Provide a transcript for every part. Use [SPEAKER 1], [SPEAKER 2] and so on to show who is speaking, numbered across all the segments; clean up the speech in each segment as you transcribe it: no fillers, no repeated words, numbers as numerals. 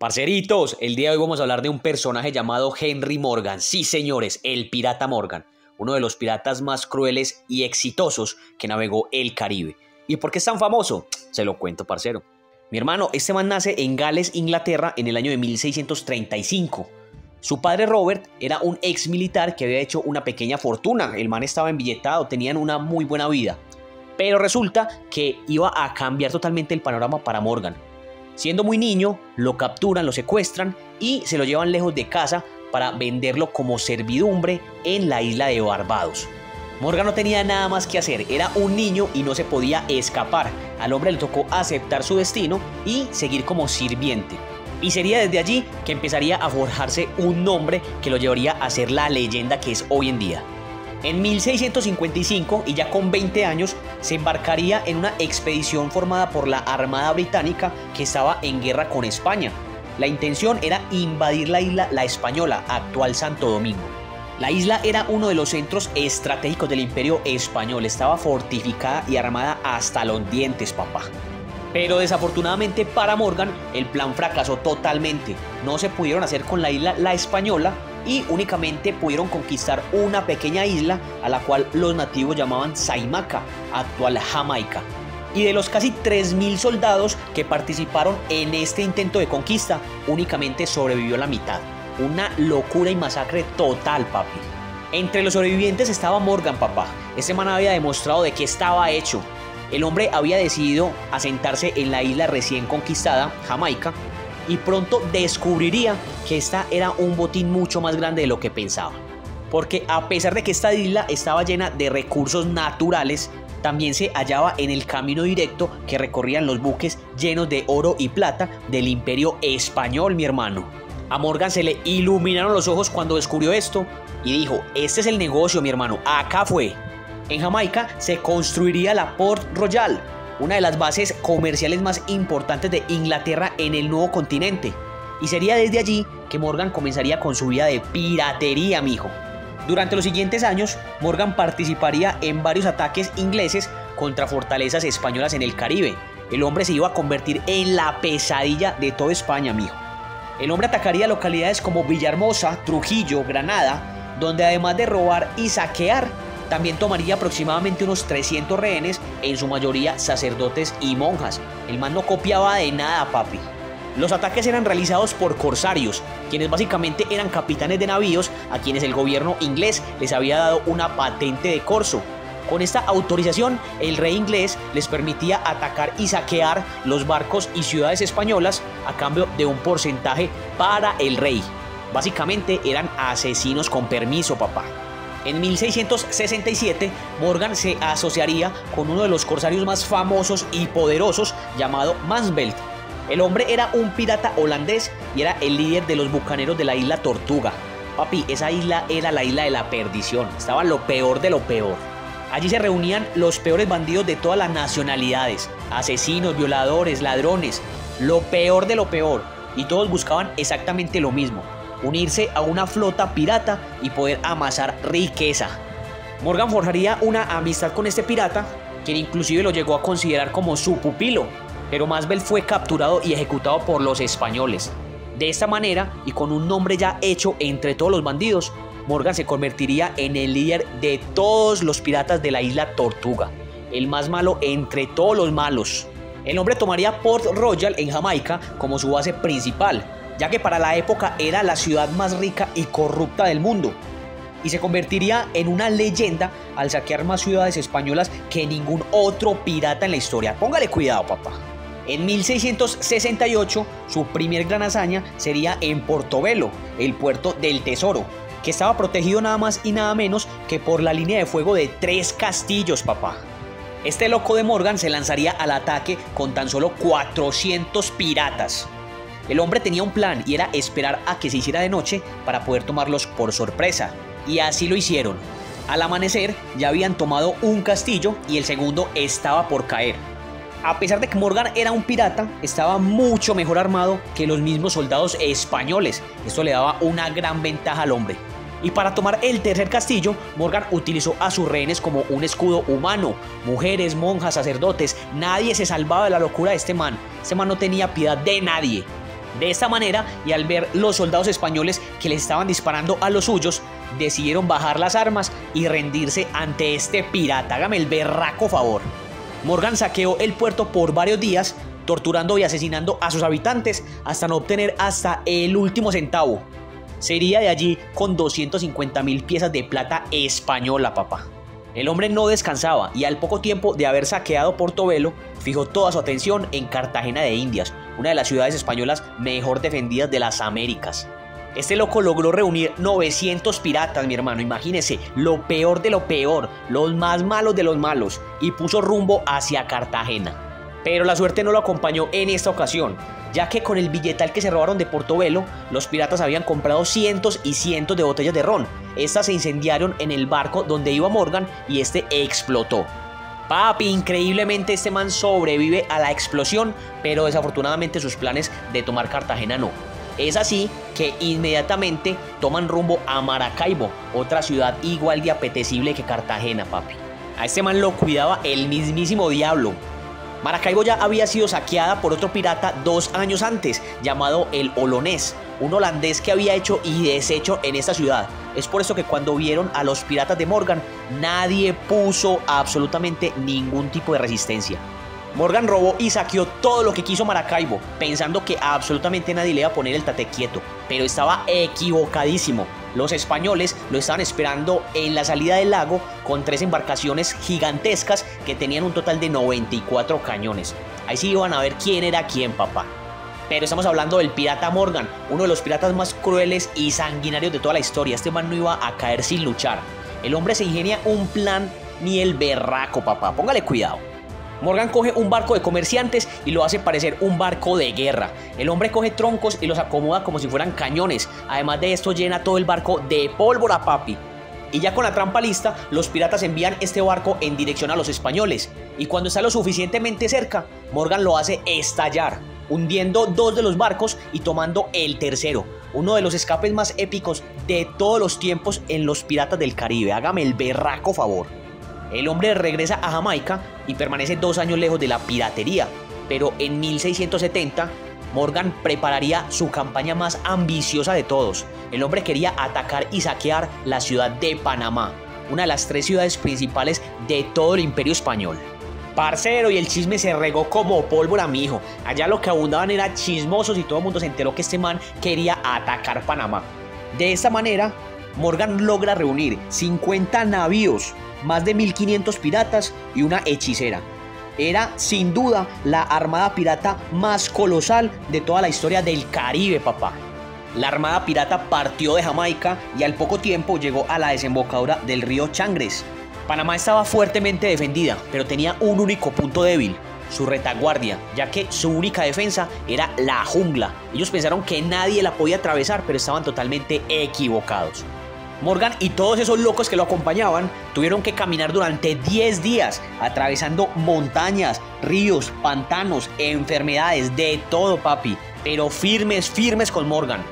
[SPEAKER 1] Parceritos, el día de hoy vamos a hablar de un personaje llamado Henry Morgan. Sí, señores, el pirata Morgan, uno de los piratas más crueles y exitosos que navegó el Caribe. ¿Y por qué es tan famoso? Se lo cuento, parcero. Mi hermano, este man nace en Gales, Inglaterra, en el año de 1635. Su padre Robert era un ex militar que había hecho una pequeña fortuna. El man estaba embilletado, tenían una muy buena vida. Pero resulta que iba a cambiar totalmente el panorama para Morgan. Siendo muy niño, lo capturan, lo secuestran y se lo llevan lejos de casa para venderlo como servidumbre en la isla de Barbados. Morgan no tenía nada más que hacer, era un niño y no se podía escapar. Al hombre le tocó aceptar su destino y seguir como sirviente. Y sería desde allí que empezaría a forjarse un nombre que lo llevaría a ser la leyenda que es hoy en día. En 1655, y ya con 20 años, se embarcaría en una expedición formada por la Armada Británica que estaba en guerra con España. La intención era invadir la isla La Española, actual Santo Domingo. La isla era uno de los centros estratégicos del Imperio Español, estaba fortificada y armada hasta los dientes, papá. Pero desafortunadamente para Morgan, el plan fracasó totalmente. No se pudieron hacer con la isla La Española y únicamente pudieron conquistar una pequeña isla a la cual los nativos llamaban Saimaca, actual Jamaica. Y de los casi 3.000 soldados que participaron en este intento de conquista, únicamente sobrevivió la mitad. Una locura y masacre total, papi. Entre los sobrevivientes estaba Morgan, papá. Este man había demostrado de qué estaba hecho. El hombre había decidido asentarse en la isla recién conquistada, Jamaica, y pronto descubriría que esta era un botín mucho más grande de lo que pensaba. Porque a pesar de que esta isla estaba llena de recursos naturales, también se hallaba en el camino directo que recorrían los buques llenos de oro y plata del Imperio Español, mi hermano. A Morgan se le iluminaron los ojos cuando descubrió esto y dijo: este es el negocio, mi hermano, acá fue. En Jamaica se construiría la Port Royal, una de las bases comerciales más importantes de Inglaterra en el nuevo continente. Y sería desde allí que Morgan comenzaría con su vida de piratería, mijo. Durante los siguientes años, Morgan participaría en varios ataques ingleses contra fortalezas españolas en el Caribe. El hombre se iba a convertir en la pesadilla de toda España, mijo. El hombre atacaría localidades como Villahermosa, Trujillo, Granada, donde además de robar y saquear, también tomaría aproximadamente unos 300 rehenes, en su mayoría sacerdotes y monjas. El man no copiaba de nada, papi. Los ataques eran realizados por corsarios, quienes básicamente eran capitanes de navíos a quienes el gobierno inglés les había dado una patente de corso. Con esta autorización, el rey inglés les permitía atacar y saquear los barcos y ciudades españolas a cambio de un porcentaje para el rey. Básicamente eran asesinos con permiso, papá. En 1667, Morgan se asociaría con uno de los corsarios más famosos y poderosos llamado Mansvelt. El hombre era un pirata holandés y era el líder de los bucaneros de la isla Tortuga. Papi, esa isla era la isla de la perdición, estaba lo peor de lo peor. Allí se reunían los peores bandidos de todas las nacionalidades, asesinos, violadores, ladrones, lo peor de lo peor, y todos buscaban exactamente lo mismo: unirse a una flota pirata y poder amasar riqueza. Morgan forjaría una amistad con este pirata, quien inclusive lo llegó a considerar como su pupilo, pero Mansvelt fue capturado y ejecutado por los españoles. De esta manera, y con un nombre ya hecho entre todos los bandidos, Morgan se convertiría en el líder de todos los piratas de la isla Tortuga, el más malo entre todos los malos. El hombre tomaría Port Royal en Jamaica como su base principal, ya que para la época era la ciudad más rica y corrupta del mundo, y se convertiría en una leyenda al saquear más ciudades españolas que ningún otro pirata en la historia. Póngale cuidado, papá. En 1668, su primer gran hazaña sería en Portobelo, el puerto del tesoro, que estaba protegido nada más y nada menos que por la línea de fuego de 3 castillos, papá. Este loco de Morgan se lanzaría al ataque con tan solo 400 piratas. El hombre tenía un plan y era esperar a que se hiciera de noche para poder tomarlos por sorpresa. Y así lo hicieron. Al amanecer ya habían tomado un castillo y el segundo estaba por caer. A pesar de que Morgan era un pirata, estaba mucho mejor armado que los mismos soldados españoles. Esto le daba una gran ventaja al hombre. Y para tomar el tercer castillo, Morgan utilizó a sus rehenes como un escudo humano. Mujeres, monjas, sacerdotes, nadie se salvaba de la locura de este man. Este man no tenía piedad de nadie. De esta manera, y al ver los soldados españoles que les estaban disparando a los suyos, decidieron bajar las armas y rendirse ante este pirata. Hágame el berraco favor. Morgan saqueó el puerto por varios días, torturando y asesinando a sus habitantes hasta no obtener hasta el último centavo. Se iría de allí con 250.000 piezas de plata española, papá. El hombre no descansaba y al poco tiempo de haber saqueado Portobelo, fijó toda su atención en Cartagena de Indias, una de las ciudades españolas mejor defendidas de las Américas. Este loco logró reunir 900 piratas, mi hermano, imagínese, lo peor de lo peor, los más malos de los malos, y puso rumbo hacia Cartagena. Pero la suerte no lo acompañó en esta ocasión, ya que con el billetal que se robaron de Portobelo, los piratas habían comprado cientos y cientos de botellas de ron. Estas se incendiaron en el barco donde iba Morgan y este explotó. Papi, increíblemente este man sobrevive a la explosión, pero desafortunadamente sus planes de tomar Cartagena no. Es así que inmediatamente toman rumbo a Maracaibo, otra ciudad igual de apetecible que Cartagena, papi. A este man lo cuidaba el mismísimo diablo. Maracaibo ya había sido saqueada por otro pirata 2 años antes, llamado el Olonés, un holandés que había hecho y deshecho en esta ciudad. Es por eso que cuando vieron a los piratas de Morgan, nadie puso absolutamente ningún tipo de resistencia. Morgan robó y saqueó todo lo que quiso Maracaibo, pensando que absolutamente nadie le iba a poner el tate quieto, pero estaba equivocadísimo. Los españoles lo estaban esperando en la salida del lago con 3 embarcaciones gigantescas que tenían un total de 94 cañones. Ahí sí iban a ver quién era quién, papá. Pero estamos hablando del pirata Morgan, uno de los piratas más crueles y sanguinarios de toda la historia. Este man no iba a caer sin luchar. El hombre se ingenia un plan ni el berraco, papá. Póngale cuidado. Morgan coge un barco de comerciantes y lo hace parecer un barco de guerra. El hombre coge troncos y los acomoda como si fueran cañones. Además de esto, llena todo el barco de pólvora, papi. Y ya con la trampa lista, los piratas envían este barco en dirección a los españoles. Y cuando está lo suficientemente cerca, Morgan lo hace estallar, hundiendo 2 de los barcos y tomando el tercero. Uno de los escapes más épicos de todos los tiempos en los piratas del Caribe. Hágame el berraco favor. El hombre regresa a Jamaica y permanece 2 años lejos de la piratería, pero en 1670 Morgan prepararía su campaña más ambiciosa de todos. El hombre quería atacar y saquear la ciudad de Panamá, una de las 3 ciudades principales de todo el imperio español. Parcero, y el chisme se regó como pólvora, mijo. Allá lo que abundaban eran chismosos y todo el mundo se enteró que este man quería atacar Panamá. De esta manera, Morgan logra reunir 50 navíos, más de 1500 piratas y una hechicera. Era sin duda la armada pirata más colosal de toda la historia del Caribe, papá. La armada pirata partió de Jamaica y al poco tiempo llegó a la desembocadura del río Chagres. Panamá estaba fuertemente defendida, pero tenía un único punto débil: su retaguardia, ya que su única defensa era la jungla. Ellos pensaron que nadie la podía atravesar, pero estaban totalmente equivocados. Morgan y todos esos locos que lo acompañaban tuvieron que caminar durante 10 días, atravesando montañas, ríos, pantanos, enfermedades, de todo, papi, pero firmes, firmes con Morgan.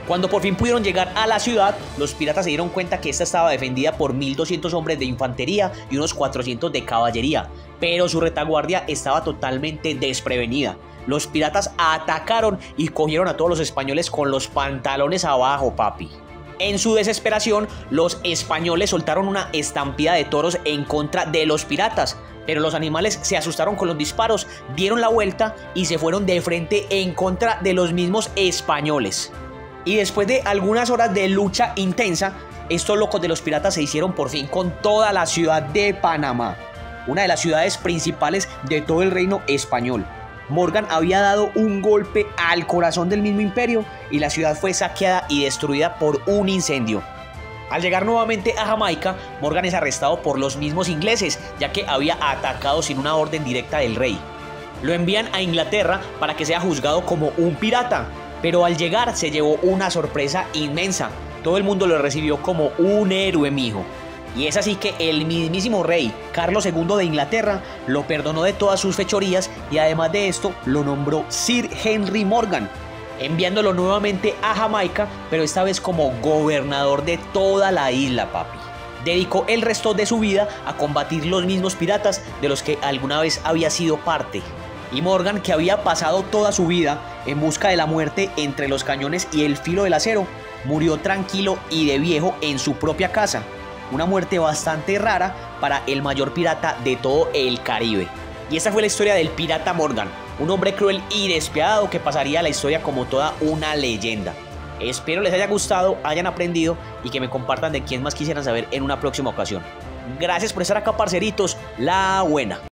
[SPEAKER 1] Cuando por fin pudieron llegar a la ciudad, los piratas se dieron cuenta que esta estaba defendida por 1200 hombres de infantería y unos 400 de caballería, pero su retaguardia estaba totalmente desprevenida. Los piratas atacaron y cogieron a todos los españoles con los pantalones abajo, papi. En su desesperación, los españoles soltaron una estampida de toros en contra de los piratas, pero los animales se asustaron con los disparos, dieron la vuelta y se fueron de frente en contra de los mismos españoles. Y después de algunas horas de lucha intensa, estos locos de los piratas se hicieron por fin con toda la ciudad de Panamá, una de las ciudades principales de todo el reino español. Morgan había dado un golpe al corazón del mismo imperio y la ciudad fue saqueada y destruida por un incendio. Al llegar nuevamente a Jamaica, Morgan es arrestado por los mismos ingleses, ya que había atacado sin una orden directa del rey. Lo envían a Inglaterra para que sea juzgado como un pirata, pero al llegar se llevó una sorpresa inmensa. Todo el mundo lo recibió como un héroe, mijo. Y es así que el mismísimo rey Carlos II de Inglaterra lo perdonó de todas sus fechorías y además de esto lo nombró Sir Henry Morgan, enviándolo nuevamente a Jamaica, pero esta vez como gobernador de toda la isla, papi. Dedicó el resto de su vida a combatir los mismos piratas de los que alguna vez había sido parte. Y Morgan, que había pasado toda su vida en busca de la muerte entre los cañones y el filo del acero, murió tranquilo y de viejo en su propia casa. Una muerte bastante rara para el mayor pirata de todo el Caribe. Y esta fue la historia del pirata Morgan, un hombre cruel y despiadado que pasaría a la historia como toda una leyenda. Espero les haya gustado, hayan aprendido y que me compartan de quién más quisieran saber en una próxima ocasión. Gracias por estar acá, parceritos. La buena.